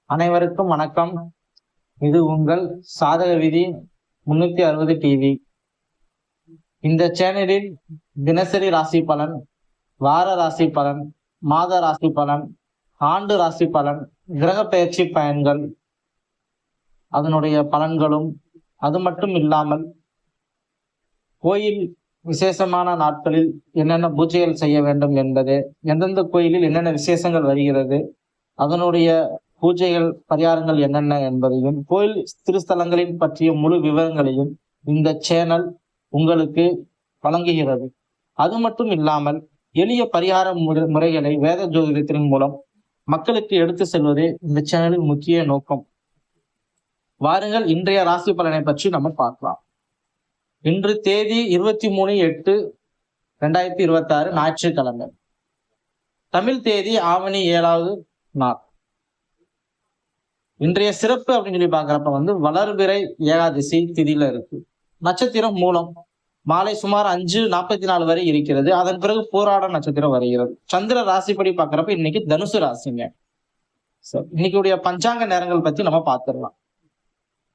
அனைவருக்கும் வணக்கம். இது உங்கள் சாதக விதி 360 டிவி. இந்த சேனலில் தினசரி ராசி பலன், வார ராசி பலன், மாத ராசி பலன், ஆண்டு ராசி பலன், கிரக பெயர்ச்சி பயன்கள், அதனுடைய பலன்களும், அது மட்டும் இல்லாமல் கோயில் விசேஷமான நாட்களில் என்னென்ன பூஜைகள் செய்ய வேண்டும் என்பது, எந்தெந்த கோயிலில் என்னென்ன விசேஷங்கள் வருகிறது, அதனுடைய பூஜைகள் பரிகாரங்கள் என்னென்ன என்பதையும், கோயில் திருஸ்தலங்களின் பற்றிய முழு விவரங்களையும் இந்த சேனல் உங்களுக்கு வழங்குகிறது. அது மட்டும் இல்லாமல் எளிய பரிகார முறைகளை வேத ஜோதிடத்தின் மூலம் மக்களுக்கு எடுத்து செல்வதே இந்த சேனலின் முக்கிய நோக்கம். வாருங்கள், இன்றைய ராசி பலனை பற்றி நம்ம பார்க்கலாம். இன்று தேதி 23/8/2026 ஞாயிற்றுக்கிழமை. தமிழ் தேதி ஆவணி 7வது நாள். இன்றைய சிறப்பு அப்படின்னு சொல்லி பாக்குறப்ப வளர்பிறை ஏகாதசி திதியில இருக்கு. நட்சத்திரம் மூலம் மாலை சுமார் 5:44 வரை இருக்கிறது. அதன் பிறகு போராட நட்சத்திரம் வருகிறது. சந்திர ராசிப்படி பாக்குறப்ப இன்னைக்கு தனுசு ராசிங்க. இன்னைக்குடைய பஞ்சாங்க நேரங்கள் பத்தி நம்ம பார்த்துடலாம்.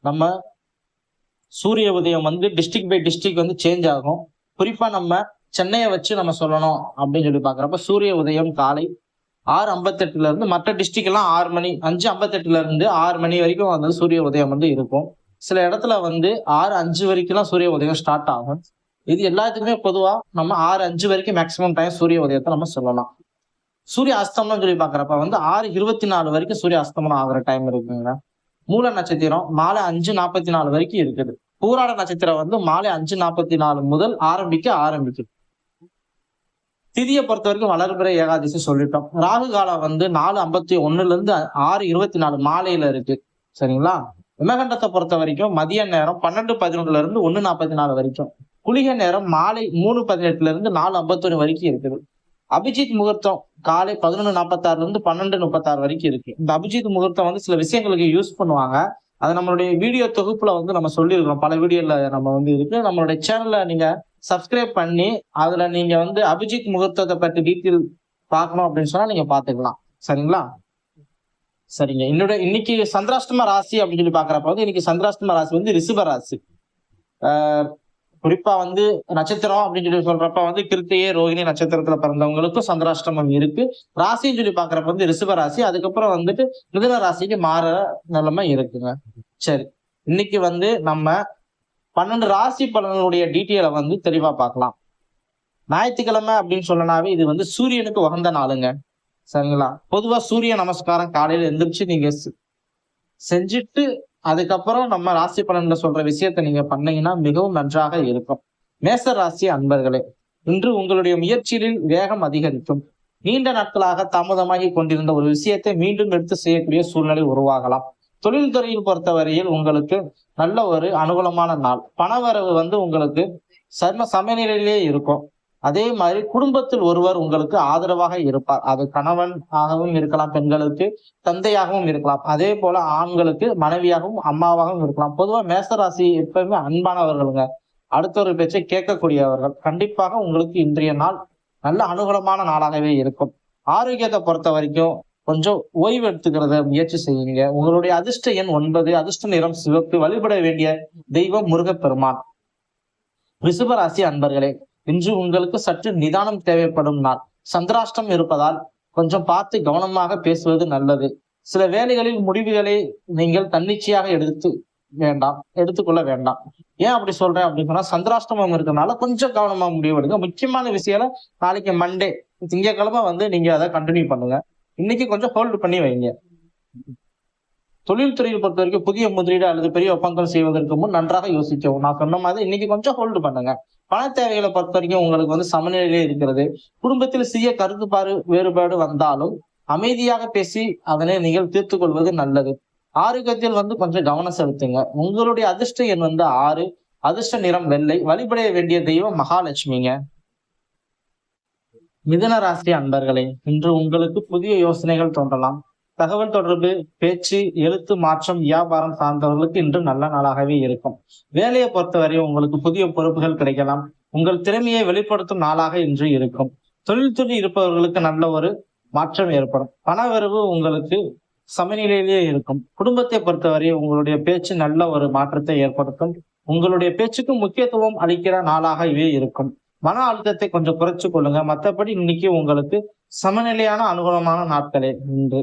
நம்ம சூரிய உதயம் டிஸ்ட்ரிக்ட் பை டிஸ்ட்ரிக்ட் சேஞ்ச் ஆகும். குறிப்பா நம்ம சென்னையை வச்சு நம்ம சொல்லணும் அப்படின்னு சொல்லி பாக்குறப்ப சூரிய உதயம் காலை 6:58 இருந்து, மற்ற டிஸ்ட்ரிக்ட் எல்லாம் 6 மணி 5:58 இருந்து 6 மணி வரைக்கும் சூரிய உதயம் இருக்கும். சில இடத்துல 6:05 வரைக்கும் சூரிய உதயம் ஸ்டார்ட் ஆகும். இது எல்லாத்துக்குமே பொதுவா நம்ம 6:05 வரைக்கும் மேக்சிமம் டைம் சூரிய உதயத்தை நம்ம சொல்லலாம். சூரிய அஸ்தமனம் சொல்லி பாக்குறப்ப 6:24 வரைக்கும் சூரிய அஸ்தமனம் ஆகுற டைம் இருக்குங்க. மூல நட்சத்திரம் மாலை 5:44 வரைக்கும் இருக்குது. பூராட நட்சத்திரம் மாலை 5:44 முதல் ஆரம்பிக்குது. திதியை பொறுத்த வரைக்கும் வளர்பிறை ஏகாதசி சொல்லிட்டோம். ராகு காலம் 4:51 இருந்து 6:24 மாலையில இருக்கு. சரிங்களா? விமகண்டத்தை பொறுத்த வரைக்கும் மதிய நேரம் 12:11 இருந்து 1:44 வரைக்கும். குளிகை நேரம் மாலை 3:18 இருந்து 4:51 வரைக்கும் இருக்குது. அபிஜித் முகூர்த்தம் காலை 11:46 இருந்து 12:36 வரைக்கும் இருக்கு. இந்த அபிஜித் முகூர்த்தம் சில விஷயங்களுக்கு யூஸ் பண்ணுவாங்க. அது நம்மளுடைய வீடியோ தொகுப்புல நம்ம சொல்லியிருக்கிறோம். பல வீடியோல நம்ம இருக்கு. நம்மளுடைய சேனல்ல நீங்க சப்ஸ்கிரைப் பண்ணி அதுல நீங்க அபிஜித் முகூர்த்தத்தை பற்றி டீட்டெயில் பார்க்கணும் அப்படின்னு சொன்னா நீங்க பாத்துக்கலாம். சரிங்களா? சரிங்க. இன்னைக்கு சந்திராஷ்டம ராசி அப்படின்னு சொல்லி பாக்குறப்ப இன்னைக்கு சந்திராஷ்டம ராசி ரிஷப ராசி. குறிப்பா நட்சத்திரம் அப்படின்னு சொல்லி சொல்றப்ப கிருத்திகை ரோகிணி நட்சத்திரத்துல பிறந்தவங்களுக்கும் சந்திராஷ்டமம் இருக்கு. ராசின்னு சொல்லி பாக்குறப்ப ரிஷப ராசி. அதுக்கப்புறம் மிதுன ராசிக்கு மாற நிலைமை இருக்குங்க. சரி, இன்னைக்கு நம்ம 12 ராசி பலன்களுடைய டீட்டெயிலை தெளிவா பார்க்கலாம். ஞாயிற்றுக்கிழமை அப்படின்னு சொல்லனாவே இது சூரியனுக்கு உகந்த நாளுங்க. சரிங்களா? பொதுவா சூரிய நமஸ்காரம் காலையில எந்திரிச்சு நீங்க செஞ்சுட்டு அதுக்கப்புறம் நம்ம ராசி பலன்ல சொல்ற விஷயத்த நீங்க பண்ணீங்கன்னா மிகவும் நன்றாக இருக்கும். மேச ராசி அன்பர்களே, இன்று உங்களுடைய முயற்சிகளில் வேகம் அதிகரிக்கும். நீண்ட நாட்களாக தாமதமாகி கொண்டிருந்த ஒரு விஷயத்தை மீண்டும் எடுத்து செய்யக்கூடிய சூழ்நிலை உருவாகலாம். தொழில் துறையில் பொறுத்தவரையில் உங்களுக்கு நல்ல ஒரு அனுகூலமான நாள். பணவரவு உங்களுக்கு சமநிலையிலே இருக்கும். அதே மாதிரி குடும்பத்தில் ஒருவர் உங்களுக்கு ஆதரவாக இருப்பார். அது கணவன் ஆகவும் இருக்கலாம், பெண்களுக்கு தந்தையாகவும் இருக்கலாம், அதே போல ஆண்களுக்கு மனைவியாகவும் அம்மாவாகவும் இருக்கலாம். பொதுவா மேசராசி எப்பவுமே அன்பானவர்களுங்க. அடுத்தவர்கள் பேச்சை கேட்கக்கூடியவர்கள். கண்டிப்பாக உங்களுக்கு இன்றைய நாள் நல்ல அனுகூலமான நாளாகவே இருக்கும். ஆரோக்கியத்தை பொறுத்த வரைக்கும் கொஞ்சம் ஓய்வு எடுத்துக்கிறத முயற்சி செய்யுங்க. உங்களுடைய அதிர்ஷ்ட எண் 9, அதிர்ஷ்ட நிறம் சிவப்பு, வழிபட வேண்டிய தெய்வம் முருகப்பெருமான். ரிஷபராசி அன்பர்களே, இன்று உங்களுக்கு சற்று நிதானம் தேவைப்படும் நாள். சந்திராஷ்டம் இருப்பதால் கொஞ்சம் பார்த்து கவனமாக பேசுவது நல்லது. சில வேலைகளில் முடிவுகளை நீங்கள் தன்னிச்சையாக எடுத்துக்கொள்ள வேண்டாம். ஏன் அப்படி சொல்றேன் அப்படின்னு சொன்னா, சந்திராஷ்டமம் இருக்கிறதுனால கொஞ்சம் கவனமா முடிவெடுங்க. முக்கியமான விஷயம் நாளைக்கு மண்டே, திங்கட்கிழமை நீங்க அதை கண்டினியூ பண்ணுங்க. இன்னைக்கு கொஞ்சம் ஹோல்டு பண்ணி வைங்க. தொழில் துறையை பொறுத்த வரைக்கும் புதிய முதலீடு அல்லது பெரிய ஒப்பந்தம் செய்வதற்கு முன் நன்றாக யோசிக்கவும். நான் சொன்ன மாதிரி இன்னைக்கு கொஞ்சம் ஹோல்டு பண்ணுங்க. பண தேவைகளை பொறுத்த வரைக்கும் உங்களுக்கு சமநிலையிலே இருக்கிறது. குடும்பத்தில் சிறிய கருத்து வேறுபாடு வந்தாலும் அமைதியாக பேசி அதனை நீங்கள் தீர்த்து கொள்வது நல்லது. ஆரோக்கியத்தில் கொஞ்சம் கவனம் செலுத்துங்க. உங்களுடைய அதிர்ஷ்ட எண் 6, அதிர்ஷ்ட நிறம் வெள்ளை, வழிபட வேண்டிய தெய்வம் மகாலட்சுமிங்க. மிதுன ராசி அன்பர்களே, இன்று உங்களுக்கு புதிய யோசனைகள் தோன்றலாம். தகவல் தொடர்பு, பேச்சு, எழுத்து மாற்றம், வியாபாரம் சார்ந்தவர்களுக்கு இன்று நல்ல நாளாகவே இருக்கும். வேலையை பொறுத்தவரை உங்களுக்கு புதிய பொறுப்புகள் கிடைக்கலாம். உங்கள் திறமையை வெளிப்படுத்தும் நாளாக இன்று இருக்கும். தொழில் இருப்பவர்களுக்கு நல்ல ஒரு மாற்றம் ஏற்படும். பண வரவு உங்களுக்கு சமநிலையிலேயே இருக்கும். குடும்பத்தை பொறுத்தவரை உங்களுடைய பேச்சு நல்ல ஒரு மாற்றத்தை ஏற்படுத்தும். உங்களுடைய பேச்சுக்கு முக்கியத்துவம் அளிக்கிற நாளாகவே இருக்கும். மன அழுத்தத்தை கொஞ்சம் குறைச்சு கொள்ளுங்க. மத்தபடி இன்னைக்கு உங்களுக்கு சமநிலையான அனுகூலமான நாட்களே இன்று.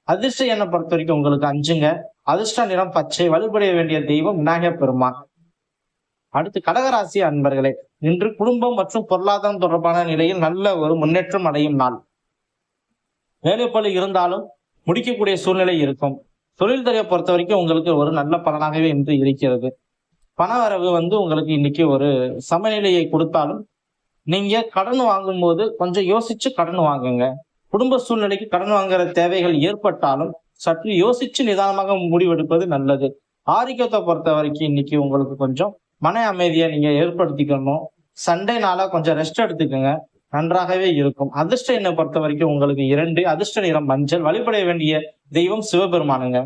அதிர்ஷ்ட எண்ணை பொறுத்த வரைக்கும் உங்களுக்கு 5ங்க. அதிர்ஷ்ட நிறம் பச்சை. வழிபட வேண்டிய தெய்வம் விநாயகர் பெருமான். அடுத்து கடகராசி அன்பர்களே, இன்று குடும்பம் மற்றும் பொருளாதாரம் தொடர்பான நிலையில் நல்ல ஒரு முன்னேற்றம் அடையும் நாள். வேலைப்பளு இருந்தாலும் முடிக்கக்கூடிய சூழ்நிலை இருக்கும். தொழில் துறையை பொறுத்த வரைக்கும் உங்களுக்கு ஒரு நல்ல பலனாகவே இன்று இருக்கிறது. பண வரவு உங்களுக்கு இன்னைக்கு ஒரு சமநிலையை கொடுத்தாலும் நீங்க கடன் வாங்கும்போது கொஞ்சம் யோசிச்சு கடன் வாங்குங்க. குடும்ப சூழ்நிலைக்கு கடன் வாங்குற தேவைகள் ஏற்பட்டாலும் சற்று யோசிச்சு நிதானமாக முடிவெடுப்பது நல்லது. ஆரோக்கியத்தை பொறுத்த வரைக்கும் இன்னைக்கு உங்களுக்கு கொஞ்சம் மன அமைதியை நீங்க ஏற்படுத்திக்கணும். சண்டைனால கொஞ்சம் ரெஸ்ட் எடுத்துக்கோங்க, நன்றாகவே இருக்கும். அதிர்ஷ்ட எண்ணை பொறுத்த வரைக்கும் உங்களுக்கு 2. அதிர்ஷ்ட நிறம் மஞ்சள். வழிபட வேண்டிய தெய்வம் சிவபெருமானுங்க.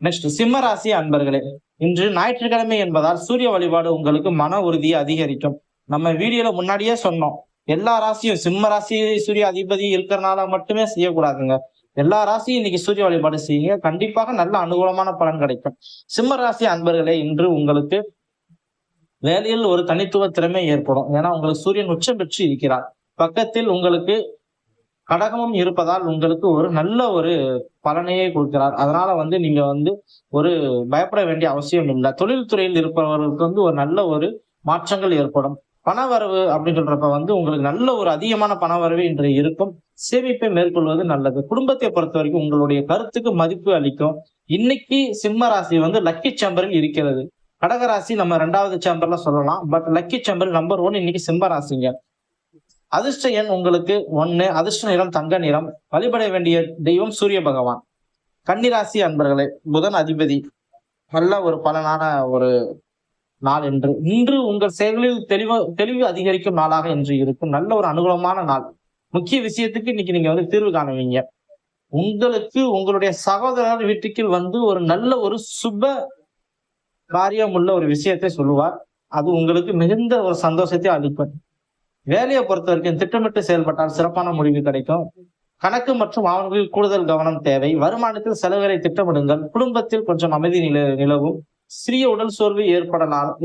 நெக்ஸ்ட் சிம்ம ராசி அன்பர்களே, இன்று ஞாயிற்றுக்கிழமை என்பதால் சூரிய வழிபாடு உங்களுக்கு மன உறுதியை அதிகரிக்கும். நம்ம வீடியோல முன்னாடியே சொன்னோம், எல்லா ராசியும் சிம்ம ராசி சூரிய அதிபதி இருக்கிறனால மட்டுமே செய்யக்கூடாதுங்க. எல்லா ராசியும் இன்னைக்கு சூரிய வழிபாடு செய்யுங்க, கண்டிப்பாக நல்ல அனுகூலமான பலன் கிடைக்கும். சிம்ம ராசி அன்பர்களே, இன்று உங்களுக்கு வேலையில் ஒரு தனித்துவ திறமை ஏற்படும். ஏன்னா உங்களுக்கு சூரியன் உச்சம் பெற்று இருக்கிறார். பக்கத்தில் உங்களுக்கு கடகமும் இருப்பதால் உங்களுக்கு ஒரு நல்ல ஒரு பலனையே கொடுக்கிறார். அதனால நீங்க ஒரு பயப்பட வேண்டிய அவசியம் இல்லை. தொழில் துறையில் இருப்பவர்களுக்கு ஒரு நல்ல ஒரு மாற்றங்கள் ஏற்படும். பணவரவு அப்படின்னு சொல்றப்ப உங்களுக்கு நல்ல ஒரு அதிகமான பணவரவு இன்று இருக்கும். சேமிப்பை மேற்கொள்வது நல்லது. குடும்பத்தை பொறுத்த வரைக்கும் உங்களுடைய கருத்துக்கு மதிப்பு அளிக்கும். இன்னைக்கு சிம்ம ராசி லக்கி சேம்பரில் இருக்கிறது. கடகராசி நம்ம 2வது சேம்பர்ல சொல்லலாம். பட் லக்கி சேம்பர் நம்பர் 1 இன்னைக்கு சிம்ம ராசிங்க. அதிர்ஷ்ட எண் உங்களுக்கு 1. அதிர்ஷ்ட நிறம் தங்க நிறம். வழிபட வேண்டிய தெய்வம் சூரிய பகவான். கன்னிராசி அன்பர்களே, புதன் அதிபதி. நல்ல ஒரு பலனான ஒரு நாள் இன்று உங்கள் செயல்களில் தெளிவு அதிகரிக்கும் நாளாக இன்று இருக்கும். நல்ல ஒரு அனுகூலமான நாள். முக்கிய விஷயத்துக்கு இன்னைக்கு நீங்க தீர்வு காணுவீங்க. உங்களுக்கு உங்களுடைய சகோதரர் வீட்டுக்கு ஒரு நல்ல ஒரு சுப காரியம் உள்ள ஒரு விஷயத்தை சொல்லுவார். அது உங்களுக்கு மிகுந்த ஒரு சந்தோஷத்தை அளிக்கும். வேலையை பொறுத்த வரைக்கும் திட்டமிட்டு செயல்பட்டால் சிறப்பான முடிவு கிடைக்கும். கணக்கு மற்றும் ஆவணங்களில் கூடுதல் கவனம் தேவை. வருமானத்தில் செலவுகளை திட்டமிடுங்கள். குடும்பத்தில் கொஞ்சம் அமைதி நிலவும். சிறிய உடல் சோர்வு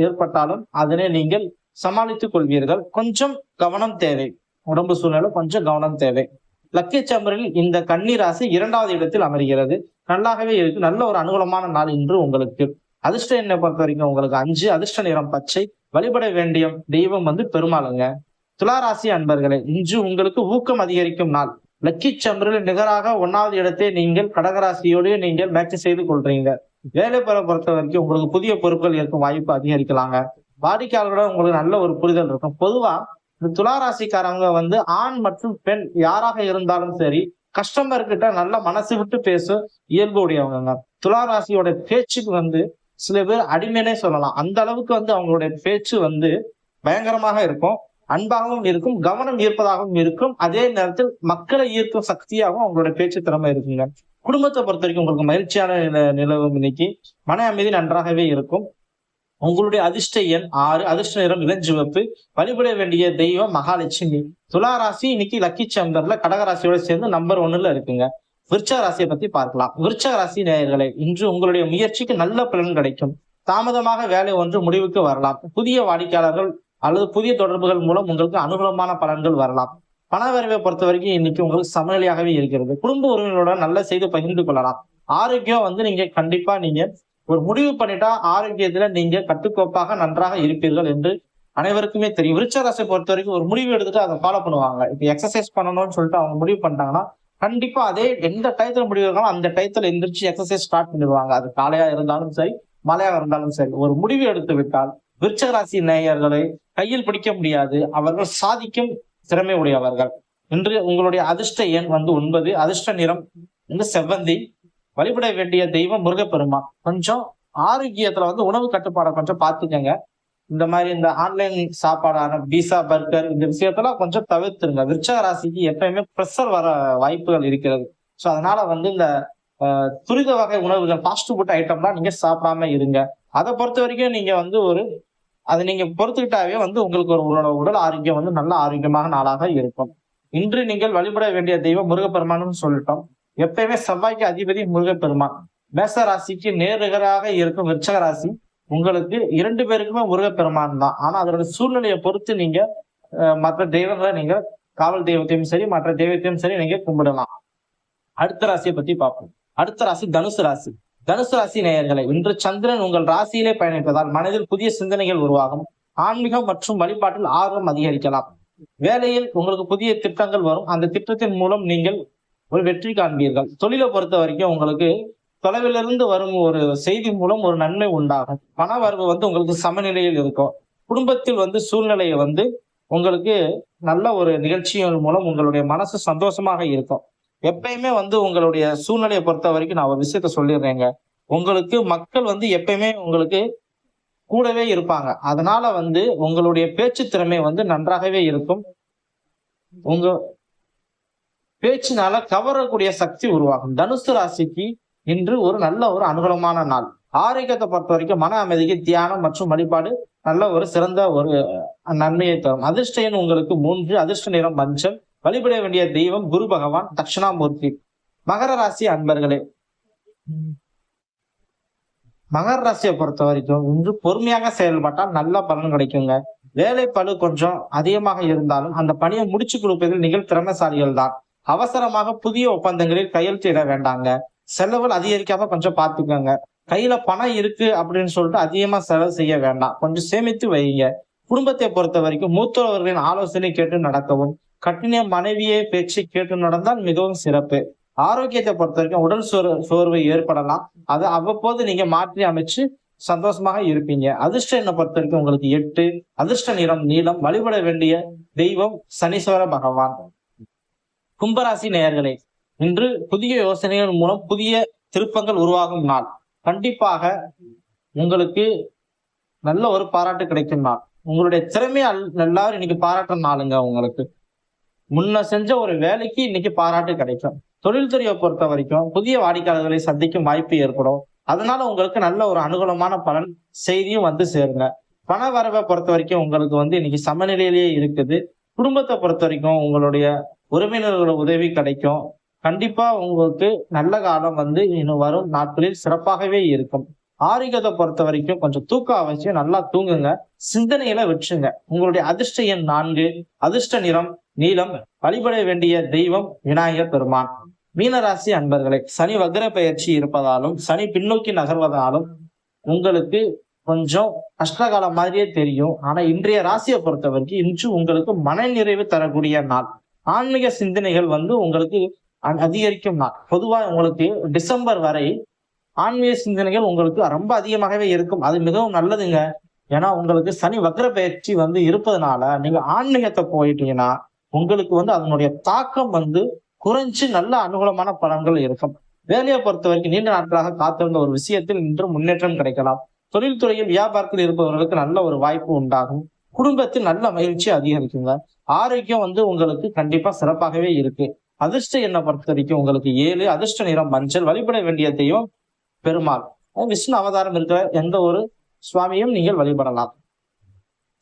ஏற்பட்டாலும் அதனை நீங்கள் சமாளித்துக் கொள்வீர்கள். கொஞ்சம் கவனம் தேவை. உடம்பு சூழ்நிலை கொஞ்சம் கவனம் தேவை. லக்கி சேம்பரில் இந்த கன்னி ராசி 2வது இடத்தில் அமர்கிறது. நல்லாகவே இருக்கு. நல்ல ஒரு அனுகூலமான நாள் இன்று உங்களுக்கு. அதிர்ஷ்ட எண்ணை பொறுத்த வரைக்கும் உங்களுக்கு 5. அதிர்ஷ்ட நிறம் பச்சை. வழிபட வேண்டிய தெய்வம் பெருமாளுங்க. துளாராசி அன்பர்களே, இன்று உங்களுக்கு ஊக்கம் அதிகரிக்கும் நாள். லக்கி சேம்பரில் நிகராக 1வது இடத்தை நீங்கள் கடகராசியோடு நீங்கள் மேட்ச் செய்து கொள்றீங்க. வேலை பொறுத்த வரைக்கும் உங்களுக்கு புதிய பொறுப்புகள் ஏற்கும் வாய்ப்பு அதிகரிக்கலாங்க. வாடிக்கையாளர்களுடன் உங்களுக்கு நல்ல ஒரு புரிதல் இருக்கும். பொதுவா இந்த துளாராசிக்காரங்க ஆண் மற்றும் பெண் யாராக இருந்தாலும் சரி, கஸ்டமர் கிட்ட நல்ல மனசு விட்டு பேசும் இயல்பு உடையவங்க. துளாராசியோட பேச்சுக்கு சில பேர் அடிமைனே சொல்லலாம். அந்த அளவுக்கு அவங்களுடைய பேச்சு பயங்கரமாக இருக்கும். அன்பாகவும் இருக்கும், கவனம் ஈர்ப்பதாகவும் இருக்கும். அதே நேரத்தில் மக்களை ஈர்க்கும் சக்தியாகவும் அவங்களோட பேச்சு திறமை இருக்குங்க. குடும்பத்தை பொறுத்த வரைக்கும் உங்களுக்கு மகிழ்ச்சியான நிலவும். இன்னைக்கு மன அமைதி நன்றாகவே இருக்கும். உங்களுடைய அதிர்ஷ்ட எண் 6. அதிர்ஷ்ட நிறம் இளஞ்சிவப்பு. வழிபட வேண்டிய தெய்வம் மகாலட்சுமி. துளாராசி இன்னைக்கு லக்கி சேம்பர்ல கடகராசியோட சேர்ந்து நம்பர் 1ல இருக்குங்க. விருச்சக ராசியை பத்தி பார்க்கலாம். விருச்சக ராசி நேயர்களே, இன்று உங்களுடைய முயற்சிக்கு நல்ல பலன் கிடைக்கும். தாமதமாக வேலை ஒன்று முடிவுக்கு வரலாம். புதிய வாடிக்கையாளர்கள் அல்லது புதிய தொடர்புகள் மூலம் உங்களுக்கு அனுகூலமான பலன்கள் வரலாம். பண வரவை பொறுத்த வரைக்கும் இன்னைக்கு உங்களுக்கு சமநிலையாகவே இருக்கிறது. குடும்ப உறவினர்களுடன் நல்ல செய்து பகிர்ந்து கொள்ளலாம். ஆரோக்கியம் நீங்க கண்டிப்பா நீங்க ஒரு முடிவு பண்ணிட்டா ஆரோக்கியத்துல நீங்க கட்டுக்கோப்பாக நன்றாக இருப்பீர்கள் என்று அனைவருக்குமே தெரியும். விருச்சக ராசியை பொறுத்த வரைக்கும் ஒரு முடிவு எடுத்துட்டு அதை ஃபாலோ பண்ணுவாங்க. இப்ப எக்ஸசைஸ் பண்ணணும்னு சொல்லிட்டு அவங்க முடிவு பண்ணிட்டாங்கன்னா கண்டிப்பா அதே எந்த டயத்துல முடிவு இருக்காலும் அந்த டயத்துல எந்திரிச்சு எக்ஸசைஸ் ஸ்டார்ட் பண்ணிடுவாங்க. அது காலையா இருந்தாலும் சரி, மழையாக இருந்தாலும் சரி. ஒரு முடிவு எடுத்து விட்டால் விருச்சக ராசி நேயர்களை கையில் பிடிக்க முடியாது. அவர்கள் சாதிக்கும் திறமை உடையவர்கள். இன்று உங்களுடைய அதிர்ஷ்ட எண் 9. அதிர்ஷ்ட நிறம் செவ்வந்தி. வழிபட வேண்டிய தெய்வம் முருகப்பெருமான். கொஞ்சம் ஆரோக்கியத்துல உணவு கட்டுப்பாடை கொஞ்சம் பார்த்துக்கங்க. இந்த மாதிரி இந்த ஆன்லைன் சாப்பாடான பீஸா, பர்கர் இந்த விஷயத்தெல்லாம் கொஞ்சம் தவிர்த்துருங்க. விருச்சக ராசிக்கு எப்பயுமே ப்ரெஷர் வர வாய்ப்புகள் இருக்கிறது. ஸோ அதனால இந்த துரித வகை உணவுகள், ஃபாஸ்ட் ஃபுட் ஐட்டம்லாம் நீங்க சாப்பிடாம இருங்க. அதை பொறுத்த வரைக்கும் நீங்க அதை நீங்க பொறுத்துக்கிட்டாவே உங்களுக்கு ஒரு உடல் ஆரோக்கியம் நல்ல ஆரோக்கியமாக நாளாக இருக்கும். இன்று நீங்கள் வழிபட வேண்டிய தெய்வம் முருகப்பெருமானும் சொல்லிட்டோம். எப்பயுமே செவ்வாய்க்கு அதிபதி முருகப்பெருமான். மேச ராசிக்கு நேர்நிகராக இருக்கும் விருச்சக ராசி உங்களுக்கு 2 பேருக்குமே முருகப்பெருமான் தான். ஆனா அதோட சூழ்நிலையை பொறுத்து நீங்க மற்ற தெய்வங்களை நீங்க காவல் தெய்வத்தையும் சரி மற்ற தெய்வத்தையும் சரி நீங்க கும்பிடலாம். அடுத்த ராசியை பத்தி பார்ப்போம். அடுத்த ராசி தனுசு ராசி. தனுசு ராசி நேயர்களை, இன்று சந்திரன் உங்கள் ராசியிலே பயணிப்பதால் மனதில் புதிய சிந்தனைகள் உருவாகும். ஆன்மீகம் மற்றும் வழிபாட்டில் ஆர்வம் அதிகரிக்கலாம். வேலையில் உங்களுக்கு புதிய திட்டங்கள் வரும். அந்த திட்டத்தின் மூலம் நீங்கள் ஒரு வெற்றி காண்பீர்கள். தொழிலை பொறுத்த வரைக்கும் உங்களுக்கு தொலைவிலிருந்து வரும் ஒரு செய்தி மூலம் ஒரு நன்மை உண்டாகும். பண வரவு உங்களுக்கு சமநிலையில் இருக்கும். குடும்பத்தில் சூழ்நிலையை உங்களுக்கு நல்ல ஒரு நிகழ்ச்சிகள் மூலம் உங்களுடைய மனசு சந்தோஷமாக இருக்கும். எப்பயுமே உங்களுடைய சூழ்நிலையை பொறுத்த வரைக்கும் நான் ஒரு விஷயத்த சொல்லிடுறேங்க. உங்களுக்கு மக்கள் எப்பயுமே உங்களுக்கு கூடவே இருப்பாங்க. அதனால உங்களுடைய பேச்சு திறமை நன்றாகவே இருக்கும். உங்க பேச்சினால கவரக்கூடிய சக்தி உருவாகும். தனுசு ராசிக்கு இன்று ஒரு நல்ல ஒரு அனுகூலமான நாள். ஆரோக்கியத்தை பொறுத்த வரைக்கும் மன அமைதிக்கு தியானம் மற்றும் வழிபாடு நல்ல ஒரு சிறந்த ஒரு நன்மையை தரும். அதிர்ஷ்ட எண் உங்களுக்கு 3, அதிர்ஷ்ட நிறம் மஞ்சள். வழிபட வேண்டிய தெய்வம் குரு பகவான், தட்சிணாமூர்த்தி. மகர ராசி அன்பர்களே, மகர ராசியை பொறுத்த வரைக்கும் இன்று பொறுமையாக செயல்பட்டால் நல்ல பலன் கிடைக்குங்க. வேலை பளு கொஞ்சம் அதிகமாக இருந்தாலும் அந்த பணியை முடிச்சு கொடுப்பதில் நீங்கள் திறமைசாலிகள் தான். அவசரமாக புதிய ஒப்பந்தங்களில் கையெழுத்திட வேண்டாங்க. செலவுகள் அதிகரிக்காம கொஞ்சம் பார்த்துக்கோங்க. கையில பணம் இருக்கு அப்படின்னு சொல்லிட்டு அதிகமா செலவு செய்ய வேண்டாம். கொஞ்சம் சேமித்து வைங்க. குடும்பத்தை பொறுத்த வரைக்கும் மூத்தவர்களின் ஆலோசனை கேட்டு நடக்கவும். கட்டின மனைவியை பேச்சு கேட்டு நடந்தால் மிகவும் சிறப்பு. ஆரோக்கியத்தை பொறுத்த வரைக்கும் உடல் சோர்வு ஏற்படலாம். அதை அவ்வப்போது நீங்க மாற்றி அமைச்சு சந்தோஷமாக இருப்பீங்க. அதிர்ஷ்ட எண்ணை பொறுத்த வரைக்கும் உங்களுக்கு 8, அதிர்ஷ்ட நிறம் நீலம். வழிபட வேண்டிய தெய்வம் சனீஸ்வர பகவான். கும்பராசி நேயர்களே, இன்று புதிய யோசனைகள் மூலம் புதிய திருப்பங்கள் உருவாகும் நாள். கண்டிப்பாக உங்களுக்கு நல்ல ஒரு பாராட்டு கிடைக்கும் நாள். உங்களுடைய திறமையை எல்லாரும் இன்னைக்கு பாராட்டுற நாளுங்க. உங்களுக்கு முன்ன செஞ்ச ஒரு வேலைக்கு இன்னைக்கு பாராட்டு கிடைக்கும். தொழில்துறையை பொறுத்த வரைக்கும் புதிய வாடிக்கையாளர்களை சந்திக்கும் வாய்ப்பு ஏற்படும். அதனால உங்களுக்கு நல்ல ஒரு அனுகூலமான பலன் செய்தியும் சேருங்க. பண வரவை பொறுத்த வரைக்கும் உங்களுக்கு இன்னைக்கு சமநிலையிலேயே இருக்குது. குடும்பத்தை பொறுத்த வரைக்கும் உங்களுடைய உறவினர்களோட உதவி கிடைக்கும். கண்டிப்பா உங்களுக்கு நல்ல காலம் இன்னும் வரும் நாட்களில் சிறப்பாகவே இருக்கும். ஆரோக்கியத்தை பொறுத்த வரைக்கும் கொஞ்சம் தூக்கம் அவசியம். நல்லா தூங்குங்க. சிந்தனையில வச்சுங்க. உங்களுடைய அதிர்ஷ்ட எண் 4, அதிர்ஷ்ட நிறம் நீலம். வழிபட வேண்டிய தெய்வம் விநாயகர் பெருமான். மீனராசி அன்பர்களே, சனி வக்ர பயிற்சி இருப்பதாலும் சனி பின்னோக்கி நகர்வதாலும் உங்களுக்கு கொஞ்சம் கஷ்டகாலம் மாதிரியே தெரியும். ஆனா இன்றைய ராசியை பொறுத்த வரைக்கும் இன்று உங்களுக்கு மன நிறைவு தரக்கூடிய நாள். ஆன்மீக சிந்தனைகள் உங்களுக்கு அதிகரிக்கும் நாள். பொதுவா உங்களுக்கு டிசம்பர் வரை ஆன்மீக சிந்தனைகள் உங்களுக்கு ரொம்ப அதிகமாகவே இருக்கும். அது மிகவும் நல்லதுங்க. ஏன்னா உங்களுக்கு சனி வக்ர பயிற்சி இருப்பதனால நீங்க ஆன்மீகத்தை போயிட்டீங்கன்னா உங்களுக்கு அதனுடைய தாக்கம் குறைஞ்சு நல்ல அனுகூலமான பலன்கள் இருக்கும். வேலையை பொறுத்த வரைக்கும் நீண்ட நாட்களாக காத்திருந்த ஒரு விஷயத்தில் இன்று முன்னேற்றம் கிடைக்கலாம். தொழில்துறையில் வியாபாரத்தில் இருப்பவர்களுக்கு நல்ல ஒரு வாய்ப்பு உண்டாகும். குடும்பத்தில் நல்ல மகிழ்ச்சி அதிகரிக்குங்க. ஆரோக்கியம் உங்களுக்கு கண்டிப்பா சிறப்பாகவே இருக்கு. அதிர்ஷ்ட எண்ணை பொறுத்த வரைக்கும் உங்களுக்கு 7, அதிர்ஷ்ட நிறம் மஞ்சள். வழிபட வேண்டிய தெய்வம் பெருமாள். விஷ்ணு அவதாரம் இருக்கிற எந்த ஒரு சுவாமியும் நீங்கள் வழிபடலாம்.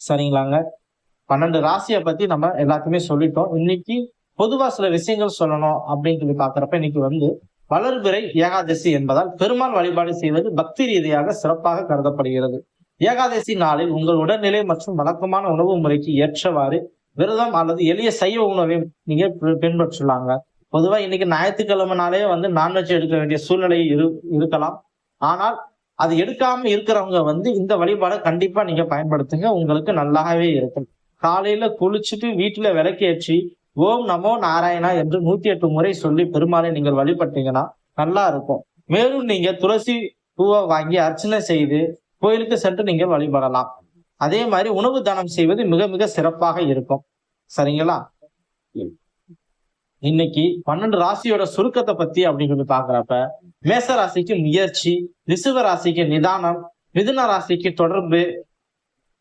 சரிங்களாங்க. 12 ராசியை பத்தி நம்ம எல்லாத்தையுமே சொல்லிட்டோம். இன்னைக்கு பொதுவா சில விஷயங்கள் சொல்லணும் அப்படின்னு சொல்லி பாக்குறப்ப இன்னைக்கு வளர்பிறை ஏகாதசி என்பதால் பெருமாள் வழிபாடு செய்வது பக்தி ரீதியாக சிறப்பாக கருதப்படுகிறது. ஏகாதசி நாளில் உங்கள் உடல்நிலை மற்றும் வழக்கமான உணவு முறைக்கு ஏற்றவாறு விரதம் அல்லது எளிய சைவ உணவை நீங்க பின்பற்றலாங்க. பொதுவா இன்னைக்கு ஞாயிற்றுக்கிழமைனாலே நான்வெஜ் எடுக்க வேண்டிய சூழ்நிலை இருக்கலாம். ஆனால் அது எடுக்காம இருக்கிறவங்க இந்த வழிபாடை கண்டிப்பா நீங்க பயன்படுத்துங்க. உங்களுக்கு நல்லாவே இருக்கும். காலையில குளிச்சுட்டு வீட்டுல விளக்கேற்றி ஓம் நமோ நாராயணா என்று 108 முறை சொல்லி பெருமாளை நீங்கள் வழிபட்டீங்கன்னா நல்லா இருக்கும். மேலும் நீங்க துளசி பூவை வாங்கி அர்ச்சனை செய்து கோயிலுக்கு சென்று நீங்கள் வழிபடலாம். அதே மாதிரி உணவு தானம் செய்வது மிக மிக சிறப்பாக இருக்கும். சரிங்களா? இன்னைக்கு 12 ராசியோட சுருக்கத்தை பத்தி அப்படின்னு பாக்குறப்ப மேச ராசிக்கு முயற்சி, ரிஷப ராசிக்கு நிதானம், மிதுன ராசிக்கு தொடர்பு,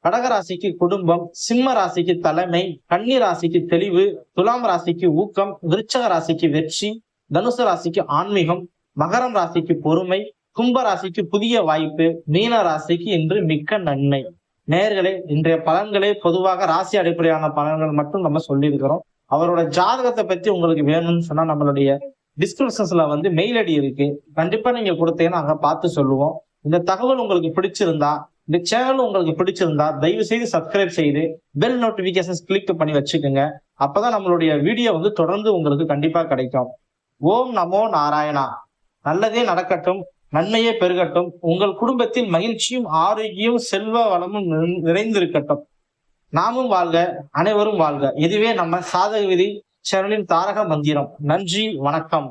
கடக ராசிக்கு குடும்பம், சிம்ம ராசிக்கு தலைமை, கன்னி ராசிக்கு தெளிவு, துலாம் ராசிக்கு ஊக்கம், விருச்சக ராசிக்கு வெற்றி, தனுசு ராசிக்கு ஆன்மீகம், மகரம் ராசிக்கு பொறுமை, கும்ப ராசிக்கு புதிய வாய்ப்பு, மீன ராசிக்கு இன்று மிக்க நன்மை. நேயர்களே, இன்றைய பலன்களே பொதுவாக ராசி அடிப்படையான பலன்கள் மட்டும் நம்ம சொல்லி இருக்கிறோம். அவரோட ஜாதகத்தை பத்தி உங்களுக்கு வேணும்னு சொன்னா நம்மளுடைய டிஸ்கிரிப்ஷன்ஸ்ல வந்து மெயில் ஐடி இருக்கு. கண்டிப்பா நீங்க கொடுத்தீங்கன்னா நாங்க பார்த்து சொல்லுவோம். இந்த தகவல் உங்களுக்கு பிடிச்சிருந்தா, இந்த சேனல் உங்களுக்கு பிடிச்சிருந்தா தயவு செய்து சப்ஸ்கிரைப் செய்து பெல் நோட்டிபிகேஷன்ஸ் கிளிக் பண்ணி வச்சுக்கோங்க. அப்பதான் நம்மளுடைய வீடியோ வந்து தொடர்ந்து உங்களுக்கு கண்டிப்பா கிடைக்கும். ஓம் நமோ நாராயணா. நல்லதே நடக்கட்டும், நன்மையே பெருகட்டும். உங்கள் குடும்பத்தில் மகிழ்ச்சியும் ஆரோக்கியம் செல்வ வளமும் நிறைந்திருக்கட்டும். நாமும் வாழ்க, அனைவரும் வாழ்க. இதுவே நம்ம சாதக விதி சேனலின் தாரக மந்திரம். நன்றி, வணக்கம்.